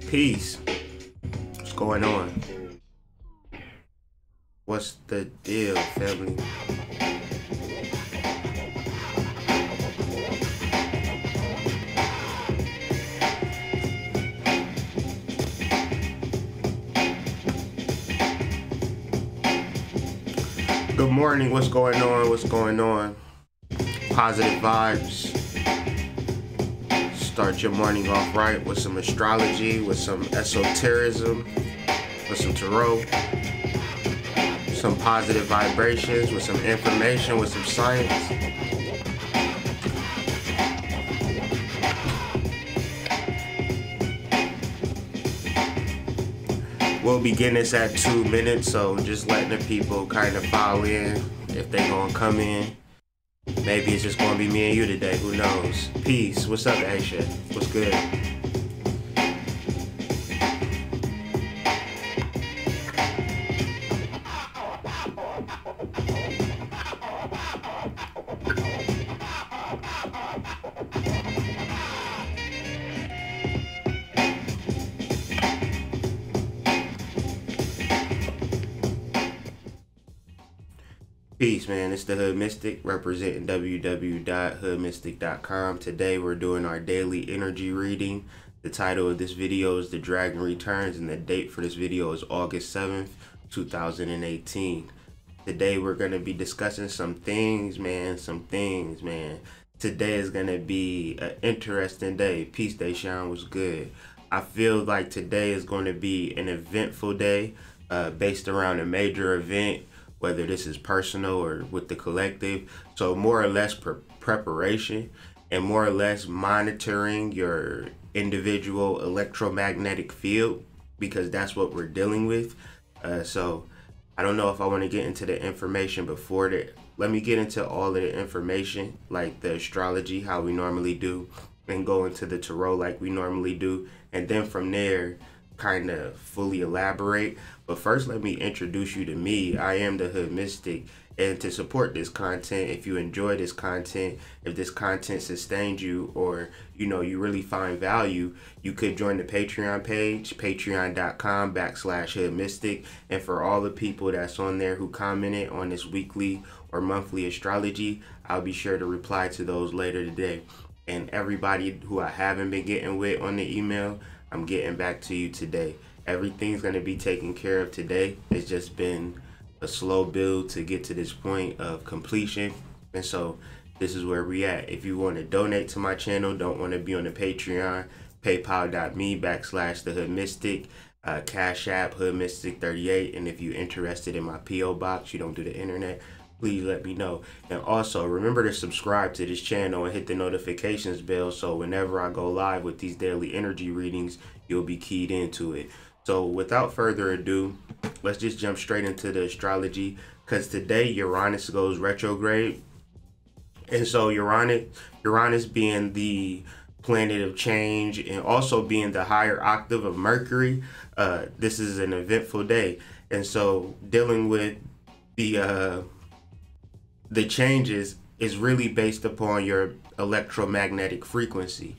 Peace. What's going on? What's the deal, family? Good morning. What's going on? What's going on? Positive vibes. Start your morning off right with some astrology, with some esotericism, with some tarot, some positive vibrations, with some information, with some science. We'll begin this at 2 minutes, so just letting the people kind of file in if they gonna come in. Maybe it's just gonna be me and you today, who knows? Peace. What's up, Aisha? What's good? Peace, man. It's the Hood Mystic representing www.hoodmystic.com. Today we're doing our daily energy reading. The title of this video is The Dragon Returns, and the date for this video is August 7th, 2018. Today we're going to be discussing some things, man. Today is going to be an interesting day. Peace, Deshaun. Was good. I feel like today is going to be an eventful day based around a major event, whether this is personal or with the collective. So more or less preparation and more or less monitoring your individual electromagnetic field, because that's what we're dealing with. So I don't know if I want to get into the information before that. Let me get into all of the information, like the astrology, how we normally do, and go into the tarot like we normally do. And then from there, kind of fully elaborate. But first, let me introduce you to me. I am the Hood Mystic, and to support this content, if you enjoy this content, if this content sustains you, or you really find value, you could join the Patreon page, patreon.com/HoodMystic. And for all the people that's on there who commented on this weekly or monthly astrology, I'll be sure to reply to those later today. And everybody who I haven't been getting with on the email, I'm getting back to you today. Everything's going to be taken care of today. It's just been a slow build to get to this point of completion. And so this is where we at. If you want to donate to my channel, don't want to be on the Patreon, paypal.me/TheHoodMystic, Cash App, Hoodmystic38. And if you're interested in my P.O. box, you don't do the internet, please let me know. And also remember to subscribe to this channel and hit the notifications bell, so whenever I go live with these daily energy readings, you'll be keyed into it. So without further ado, let's just jump straight into the astrology, because today Uranus goes retrograde. And so Uranus being the planet of change and also being the higher octave of Mercury, this is an eventful day. And so dealing with the changes is really based upon your electromagnetic frequency.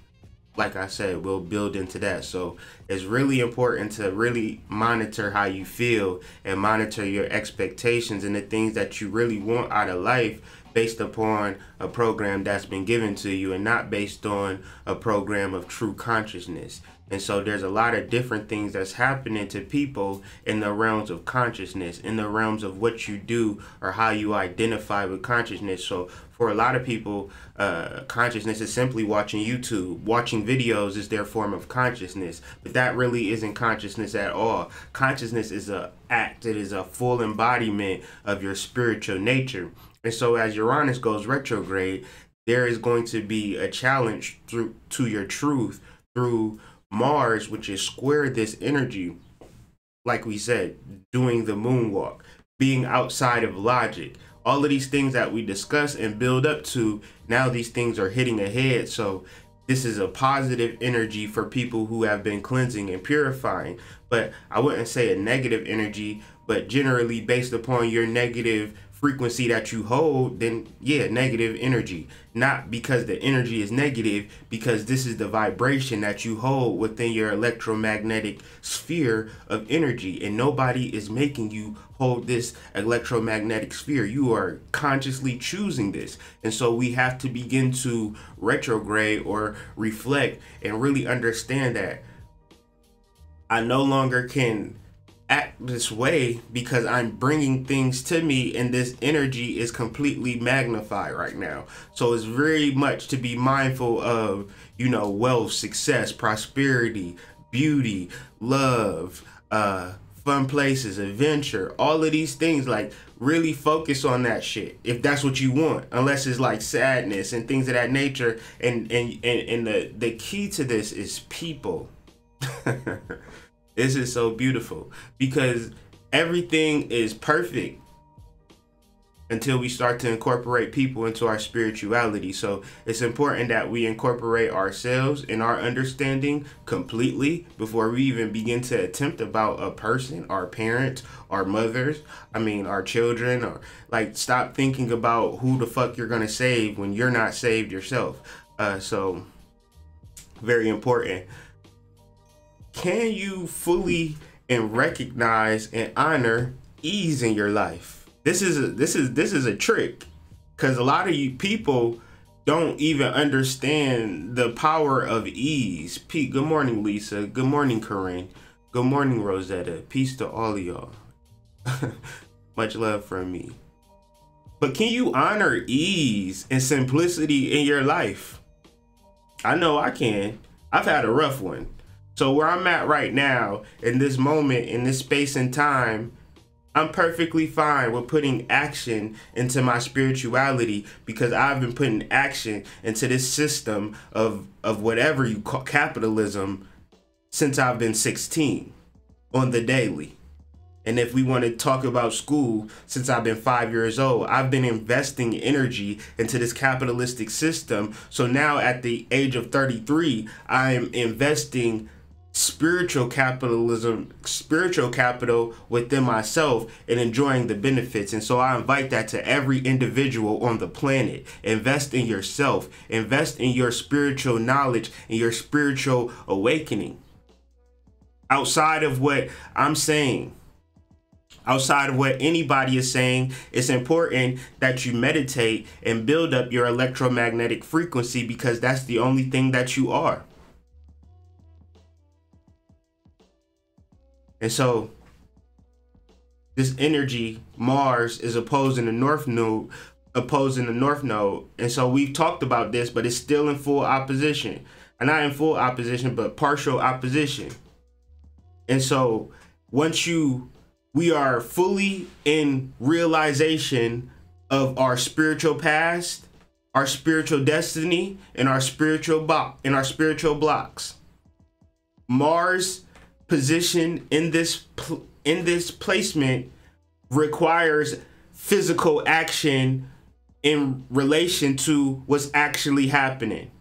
Like I said, we'll build into that. So it's really important to really monitor how you feel and monitor your expectations and the things that you really want out of life based upon a program that's been given to you, and not based on a program of true consciousness. And so there's a lot of different things that's happening to people in the realms of consciousness, in the realms of what you do or how you identify with consciousness. So for a lot of people, consciousness is simply watching YouTube. Watching videos is their form of consciousness, but that really isn't consciousness at all. Consciousness is an act. It is a full embodiment of your spiritual nature. And so as Uranus goes retrograde, there is going to be a challenge to your truth through Mars, which is square this energy. Like we said, doing the moonwalk, being outside of logic, all of these things that we discuss and build up to, now these things are hitting ahead. So this is a positive energy for people who have been cleansing and purifying. But I wouldn't say a negative energy, but generally based upon your negative frequency that you hold, then yeah, negative energy. Not because the energy is negative, because this is the vibration that you hold within your electromagnetic sphere of energy, and nobody is making you hold this electromagnetic sphere. You are consciously choosing this. And so we have to begin to retrograde or reflect and really understand that I no longer can act this way because I'm bringing things to me, and this energy is completely magnified right now. So it's very much to be mindful of, you know, wealth, success, prosperity, beauty, love, fun places, adventure, all of these things. Like, really focus on that shit if that's what you want, unless it's like sadness and things of that nature. And the key to this is people. This is so beautiful, because everything is perfect until we start to incorporate people into our spirituality. So it's important that we incorporate ourselves and our understanding completely before we even begin to attempt about a person, our parents, our mothers, our children. Or like, stop thinking about who the fuck you're gonna save when you're not saved yourself. So very important. Can you fully and recognize and honor ease in your life? This is a trick, because a lot of you people don't even understand the power of ease. Pete, good morning, Lisa. Good morning, Corinne. Good morning, Rosetta. Peace to all of y'all. Much love from me. But can you honor ease and simplicity in your life? I know I can. I've had a rough one. So where I'm at right now, in this moment, in this space and time, I'm perfectly fine with putting action into my spirituality, because I've been putting action into this system of whatever you call capitalism since I've been 16 on the daily. And if we want to talk about school, since I've been 5 years old, I've been investing energy into this capitalistic system. So now at the age of 33, I am investing spiritual capitalism, spiritual capital within myself, and enjoying the benefits. And so I invite that to every individual on the planet. Invest in yourself, invest in your spiritual knowledge and your spiritual awakening. Outside of what I'm saying, outside of what anybody is saying, it's important that you meditate and build up your electromagnetic frequency, because that's the only thing that you are. And so this energy, Mars, is opposing the North Node, And so we've talked about this, but it's still in full opposition. And not in full opposition, but partial opposition. And so once we are fully in realization of our spiritual past, our spiritual destiny, and our spiritual blocks. Mars position in this placement requires physical action in relation to what's actually happening.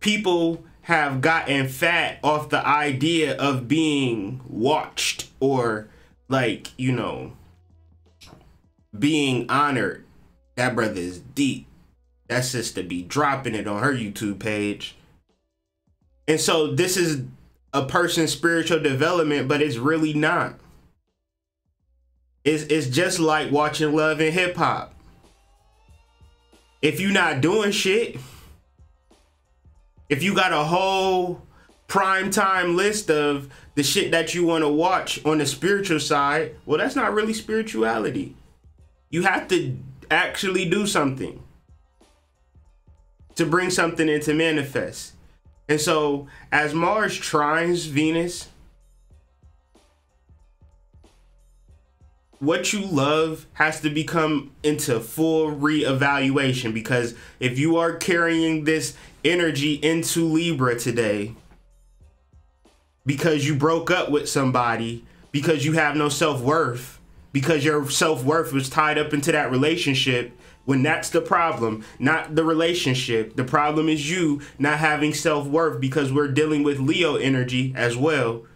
People have gotten fat off the idea of being watched, or like, you know, being honored. That brother is deep. That sister be dropping it on her YouTube page. And so this is a person's spiritual development, but it's really not. It's just like watching Love and Hip Hop. If you're not doing shit, if you got a whole prime time list of the shit that you want to watch on the spiritual side, well, that's not really spirituality. You have to actually do something to bring something into manifest. And so as Mars trines Venus, what you love has to become into full reevaluation, because if you are carrying this energy into Libra today because you broke up with somebody, because you have no self-worth, because your self-worth was tied up into that relationship, when that's the problem, not the relationship. The problem is you not having self-worth, because we're dealing with Leo energy as well.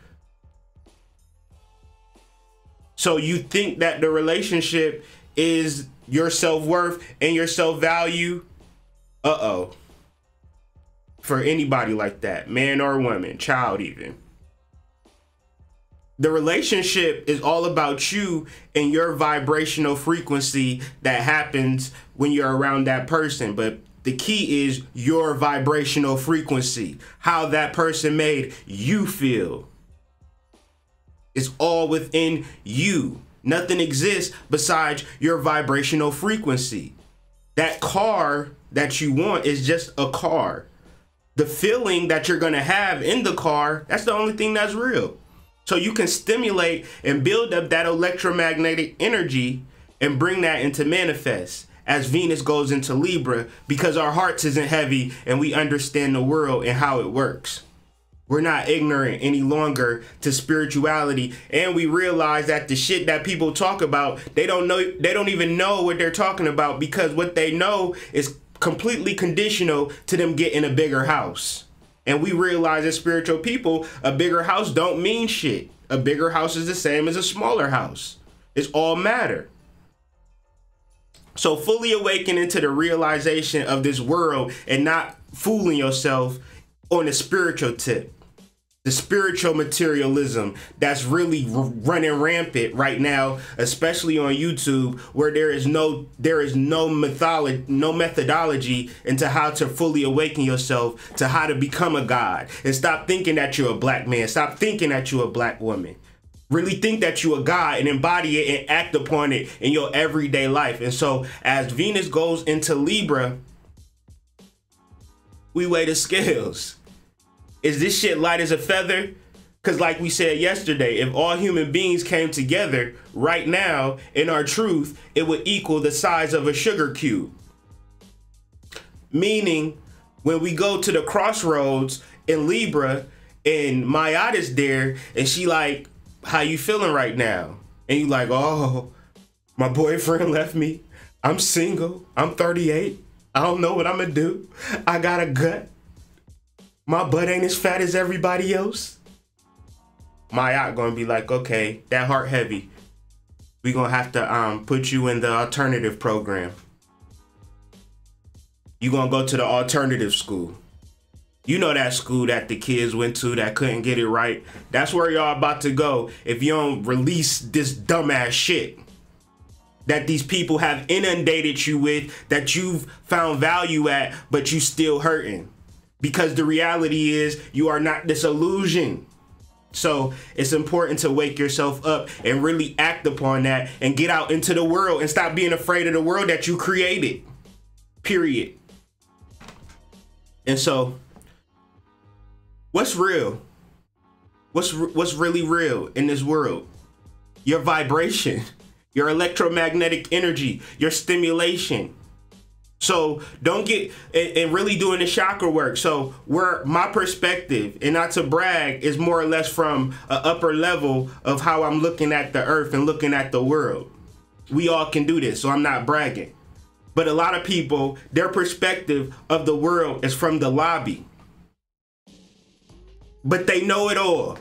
So you think that the relationship is your self-worth and your self-value? Uh-oh. For anybody like that, man or woman, child even. The relationship is all about you and your vibrational frequency that happens when you're around that person. But the key is your vibrational frequency, how that person made you feel. It's all within you. Nothing exists besides your vibrational frequency. That car that you want is just a car. The feeling that you're going to have in the car, that's the only thing that's real. So you can stimulate and build up that electromagnetic energy and bring that into manifest as Venus goes into Libra, because our hearts isn't heavy and we understand the world and how it works. We're not ignorant any longer to spirituality, and we realize that the shit that people talk about, they don't even know what they're talking about, because what they know is completely conditional to them getting a bigger house. And we realize as spiritual people, a bigger house don't mean shit. A bigger house is the same as a smaller house. It's all matter. So fully awakening to the realization of this world and not fooling yourself on the spiritual tip. The spiritual materialism that's really running rampant right now, especially on YouTube, where there is no methodology into how to fully awaken yourself to how to become a god. And stop thinking that you're a black man. Stop thinking that you're a black woman. Really think that you're a god and embody it and act upon it in your everyday life. And so as Venus goes into Libra, we weigh the scales. Is this shit light as a feather? Because like we said yesterday, if all human beings came together right now in our truth, it would equal the size of a sugar cube. Meaning, when we go to the crossroads in Libra and Mayada's there and she like, how you feeling right now? And you like, oh, my boyfriend left me. I'm single. I'm 38. I don't know what I'm gonna do. I got a gut. My butt ain't as fat as everybody else. My yacht gonna be like, okay, that heart heavy. We gonna have to put you in the alternative program. You gonna go to the alternative school. You know that school that the kids went to that couldn't get it right. That's where y'all about to go if you don't release this dumbass shit that these people have inundated you with, that you've found value at, but you still hurting. Because the reality is you are not this illusion. So it's important to wake yourself up and really act upon that and get out into the world and stop being afraid of the world that you created. Period. And so what's real? What's really real in this world? Your vibration, your electromagnetic energy, your stimulation. So don't get, and really doing the chakra work. So where my perspective, and not to brag, is more or less from an upper level of how I'm looking at the earth and looking at the world. We all can do this, so I'm not bragging. But a lot of people, their perspective of the world is from the lobby. But they know it all.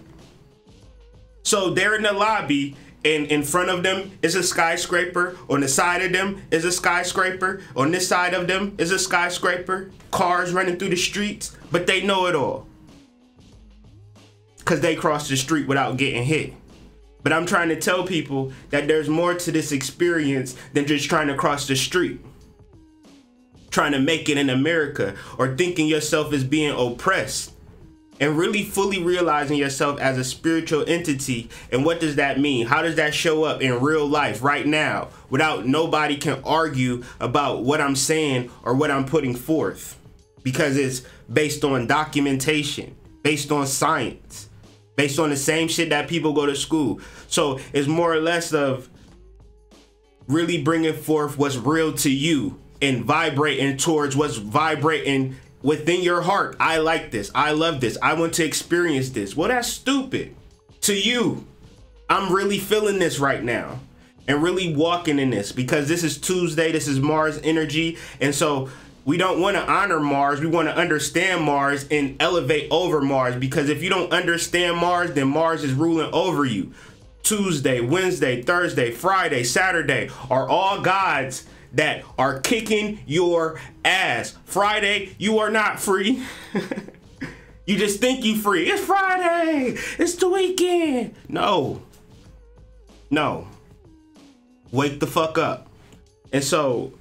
So they're in the lobby, and in front of them is a skyscraper. On the side of them is a skyscraper. On this side of them is a skyscraper. Cars running through the streets, but they know it all. Because they crossed the street without getting hit. But I'm trying to tell people that there's more to this experience than just trying to cross the street. Trying to make it in America, or thinking yourself as being oppressed. And really fully realizing yourself as a spiritual entity. And what does that mean? How does that show up in real life right now without nobody can argue about what I'm saying or what I'm putting forth? Because it's based on documentation, based on science, based on the same shit that people go to school. So it's more or less of really bringing forth what's real to you and vibrating towards what's vibrating within your heart. I like this. I love this. I want to experience this. Well, that's stupid to you. I'm really feeling this right now and really walking in this, because this is Tuesday. This is Mars energy. And so we don't want to honor Mars. We want to understand Mars and elevate over Mars, because if you don't understand Mars, then Mars is ruling over you. Tuesday, Wednesday, Thursday, Friday, Saturday are all gods that are kicking your ass. Friday, you are not free. You just think you free. It's Friday. It's the weekend. No. No. Wake the fuck up. And so,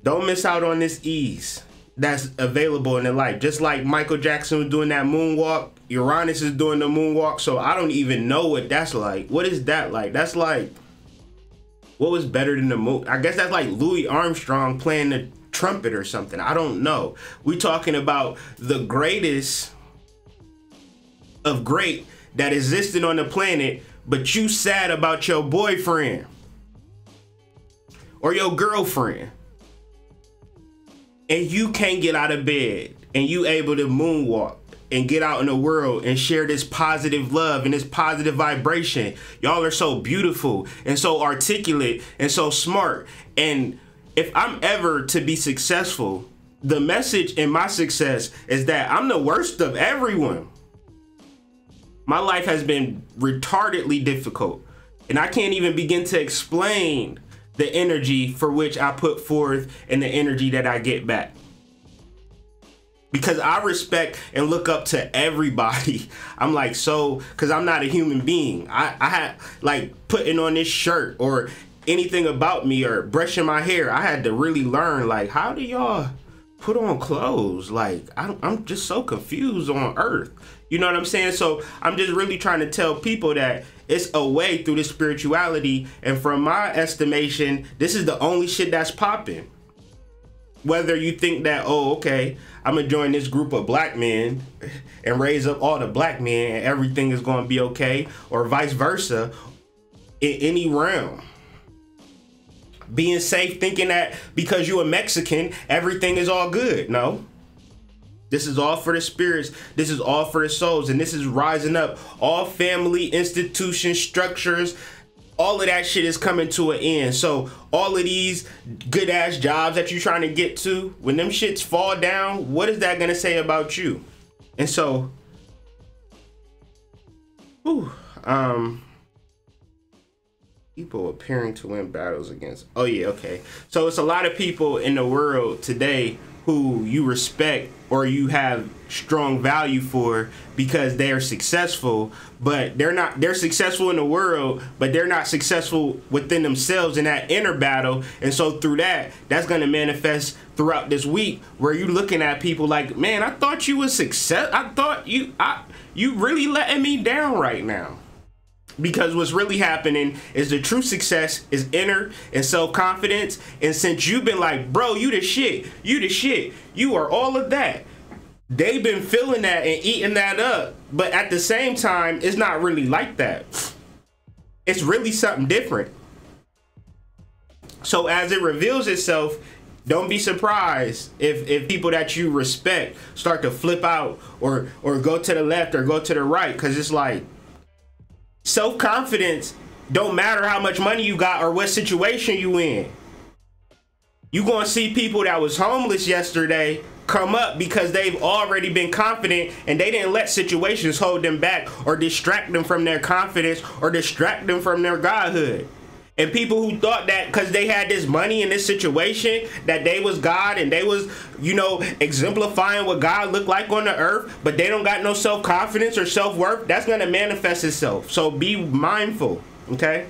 don't miss out on this ease that's available in the life. Just like Michael Jackson was doing that moonwalk, Uranus is doing the moonwalk. So I don't even know what that's like. What is that like? That's like, what was better than the moon? I guess that's like Louis Armstrong playing the trumpet or something. I don't know. We talking about the greatest of great that existed on the planet, but you sad about your boyfriend or your girlfriend, and you can't get out of bed, and you able to moonwalk and get out in the world and share this positive love and this positive vibration. Y'all are so beautiful and so articulate and so smart. And if I'm ever to be successful, the message in my success is that I'm the worst of everyone. My life has been retardedly difficult, and I can't even begin to explain the energy for which I put forth and the energy that I get back. Because I respect and look up to everybody. I'm like, so, because I'm not a human being. I had, like, putting on this shirt or anything about me or brushing my hair, I had to really learn, like, how do y'all put on clothes? Like, I'm just so confused on earth. You know what I'm saying? So I'm just really trying to tell people that it's a way through the spirituality. And from my estimation, this is the only shit that's popping. Whether you think that, oh, okay, I'm gonna join this group of black men and raise up all the black men and everything is gonna be okay, or vice versa, in any realm. Being safe, thinking that because you're a Mexican, everything is all good. No. This is all for the spirits. This is all for the souls. And this is rising up. All family, institutions, structures, all of that shit is coming to an end. So all of these good ass jobs that you're trying to get to, when them shits fall down, what is that gonna say about you? And so, people appearing to win battles against. Oh yeah, okay. So it's a lot of people in the world today who you respect or you have strong value for because they are successful, but they're successful in the world, but they're not successful within themselves in that inner battle. And so through that's going to manifest throughout this week, where you're looking at people like, man, I thought you was success. I thought you really letting me down right now. Because what's really happening is the true success is inner and self-confidence. And since you've been like, bro, you the shit, you are all of that, they've been feeling that and eating that up. But at the same time, it's not really like that. It's really something different. So as it reveals itself, don't be surprised if people that you respect start to flip out or go to the left or go to the right. Because it's like, self-confidence don't matter how much money you got or what situation you in. You gonna see people that was homeless yesterday come up because they've already been confident and they didn't let situations hold them back or distract them from their confidence or distract them from their godhood. And people who thought that because they had this money in this situation that they was God and they was, you know, exemplifying what God looked like on the earth, but they don't got no self-confidence or self-worth, that's going to manifest itself. So be mindful, okay?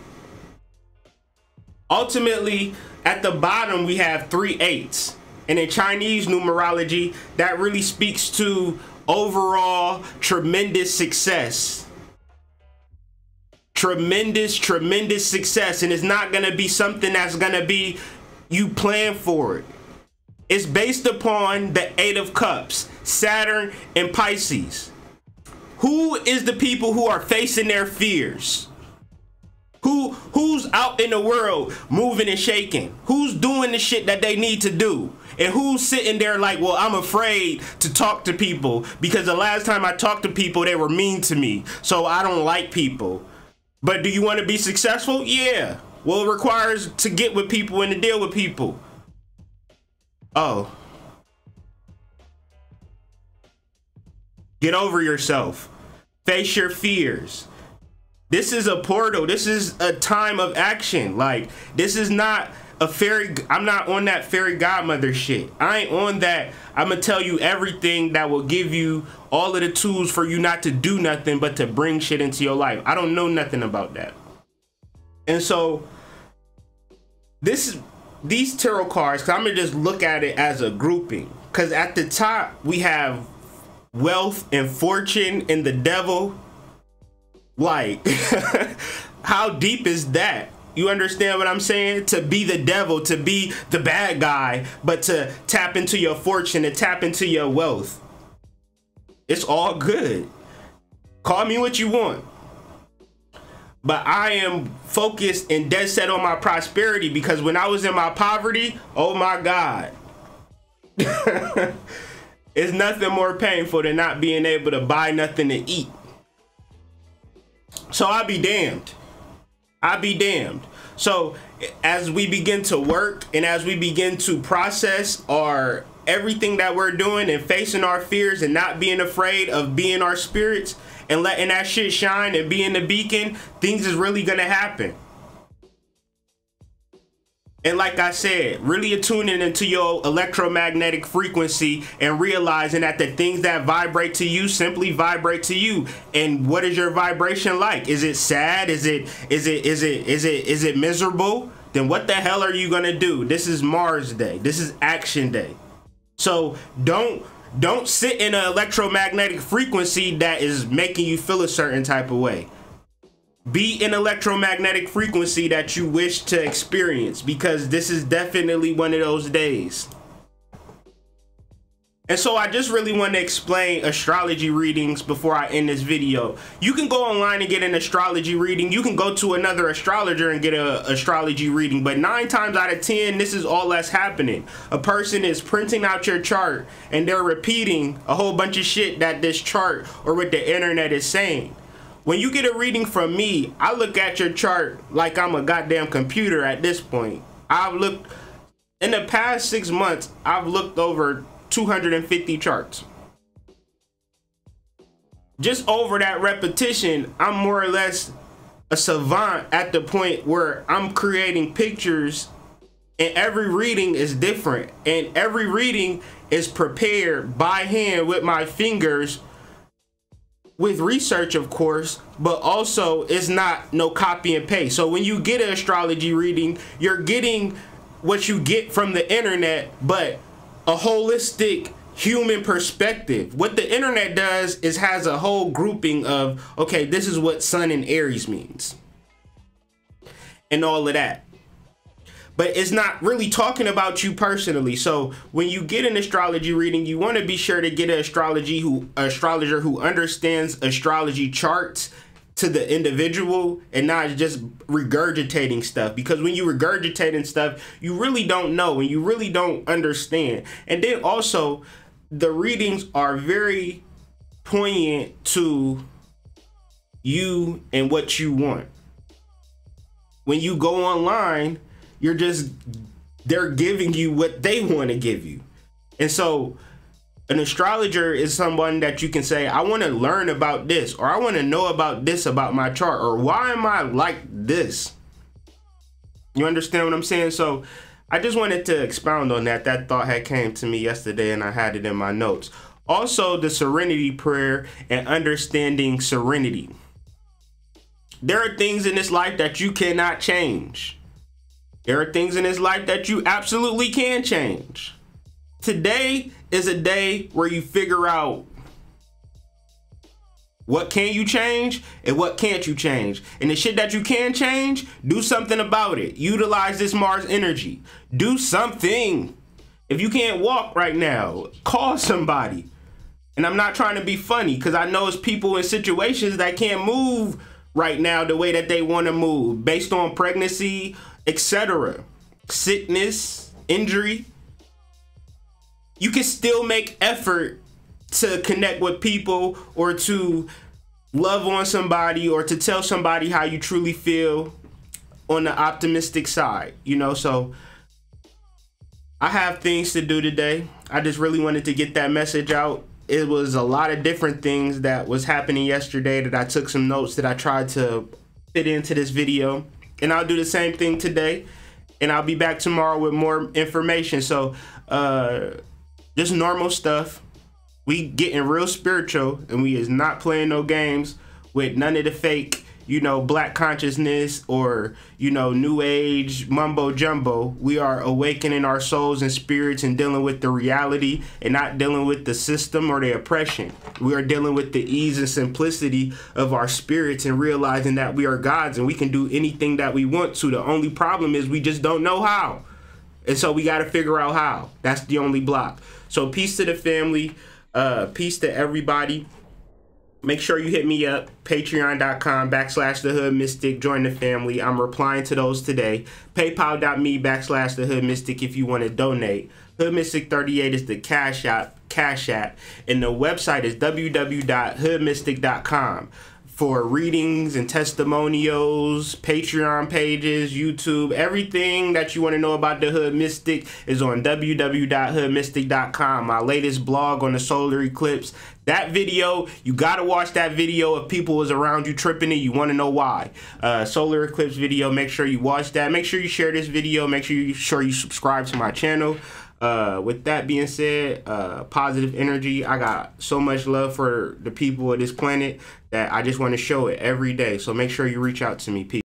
Ultimately, at the bottom, we have 3 8s. And in Chinese numerology, that really speaks to overall tremendous success. Tremendous success. And it's not going to be something that's going to be you plan for it. It's based upon the 8 of Cups, Saturn and Pisces. Who is the people who are facing their fears? Who's out in the world moving and shaking? Who's doing the shit that they need to do? And who's sitting there like, well, I'm afraid to talk to people because the last time I talked to people, they were mean to me. So I don't like people. But do you want to be successful? Yeah. Well, it requires to get with people and to deal with people. Oh. Get over yourself. Face your fears. This is a portal. This is a time of action. Like, this is not a fairy. I'm not on that fairy godmother shit. I ain't on that. I'm gonna tell you everything that will give you all of the tools for you not to do nothing but to bring shit into your life. I don't know nothing about that. And so these tarot cards, cause I'm gonna just look at it as a grouping. Cause at the top we have wealth and fortune and the devil. Like, how deep is that? You understand what I'm saying? To be the devil, to be the bad guy, but to tap into your fortune, to tap into your wealth. It's all good. Call me what you want. But I am focused and dead set on my prosperity, because when I was in my poverty, oh my God. It's nothing more painful than not being able to buy nothing to eat. So I'll be damned. I'll be damned. So as we begin to work and as we begin to process everything that we're doing and facing our fears and not being afraid of being our spirits and letting that shit shine and being the beacon, things is really gonna happen. And like I said, really attuning into your electromagnetic frequency and realizing that the things that vibrate to you simply vibrate to you. And what is your vibration like? Is it sad? Is it miserable? Then what the hell are you gonna do? This is Mars Day. This is action day. So don't sit in an electromagnetic frequency that is making you feel a certain type of way. Be an electromagnetic frequency that you wish to experience, because this is definitely one of those days. And so I just really want to explain astrology readings before I end this video. You can go online and get an astrology reading. You can go to another astrologer and get an astrology reading. But 9 times out of 10, this is all that's happening. A person is printing out your chart and they're repeating a whole bunch of shit that this chart or what the internet is saying. When you get a reading from me, I look at your chart like I'm a goddamn computer at this point. I've looked, in the past 6 months, I've looked over 250 charts. Just over that repetition, I'm more or less a savant at the point where I'm creating pictures, and every reading is different. And every reading is prepared by hand with my fingers, with research, of course, but also it's not no copy and paste. So when you get an astrology reading, you're getting what you get from the internet, but a holistic human perspective. What the internet does is has a whole grouping of, okay, this is what Sun in Aries means and all of that. But it's not really talking about you personally. So when you get an astrology reading, you want to be sure to get an astrologer who understands astrology charts to the individual and not just regurgitating stuff. Because when you regurgitating stuff, you really don't know and you really don't understand. And then also, the readings are very poignant to you and what you want. When you go online, they're giving you what they want to give you. And so an astrologer is someone that you can say, I want to learn about this, or I want to know about this about my chart, or why am I like this? You understand what I'm saying? So I just wanted to expound on that. That thought had came to me yesterday and I had it in my notes. Also, the serenity prayer and understanding serenity. There are things in this life that you cannot change. There are things in this life that you absolutely can change. Today is a day where you figure out what can you change and what can't you change. And the shit that you can change, do something about it. Utilize this Mars energy. Do something. If you can't walk right now, call somebody. And I'm not trying to be funny, because I know it's people in situations that can't move right now the way that they want to move based on pregnancy, etc., sickness, injury. You can still make effort to connect with people or to love on somebody or to tell somebody how you truly feel on the optimistic side, you know. So I have things to do today. I just really wanted to get that message out. it was a lot of different things that was happening yesterday that I took some notes that I tried to fit into this video, and I'll do the same thing today, and I'll be back tomorrow with more information. So just normal stuff. We getting real spiritual, and we is not playing no games with none of the fake, you know, black consciousness or, you know, new age mumbo jumbo. We are awakening our souls and spirits and dealing with the reality and not dealing with the system or the oppression. We are dealing with the ease and simplicity of our spirits and realizing that we are gods and we can do anything that we want to. The only problem is we just don't know how. And so we got to figure out how. That's the only block. So peace to the family. Peace to everybody. Make sure you hit me up, patreon.com/TheHoodMystic. Join the family. I'm replying to those today. PayPal.me/TheHoodMystic if you want to donate. Hoodmystic38 is the Cash App, and the website is www.hoodmystic.com for readings and testimonials, Patreon pages, YouTube. Everything that you want to know about the Hood Mystic is on www.hoodmystic.com. My latest blog on the solar eclipse. That video, you gotta watch that video. If people is around you tripping it, you want to know why. Solar eclipse video, make sure you watch that. Make sure you share this video. Make sure you subscribe to my channel. With that being said, positive energy. I got so much love for the people of this planet that I just want to show it every day. So make sure you reach out to me. Peace.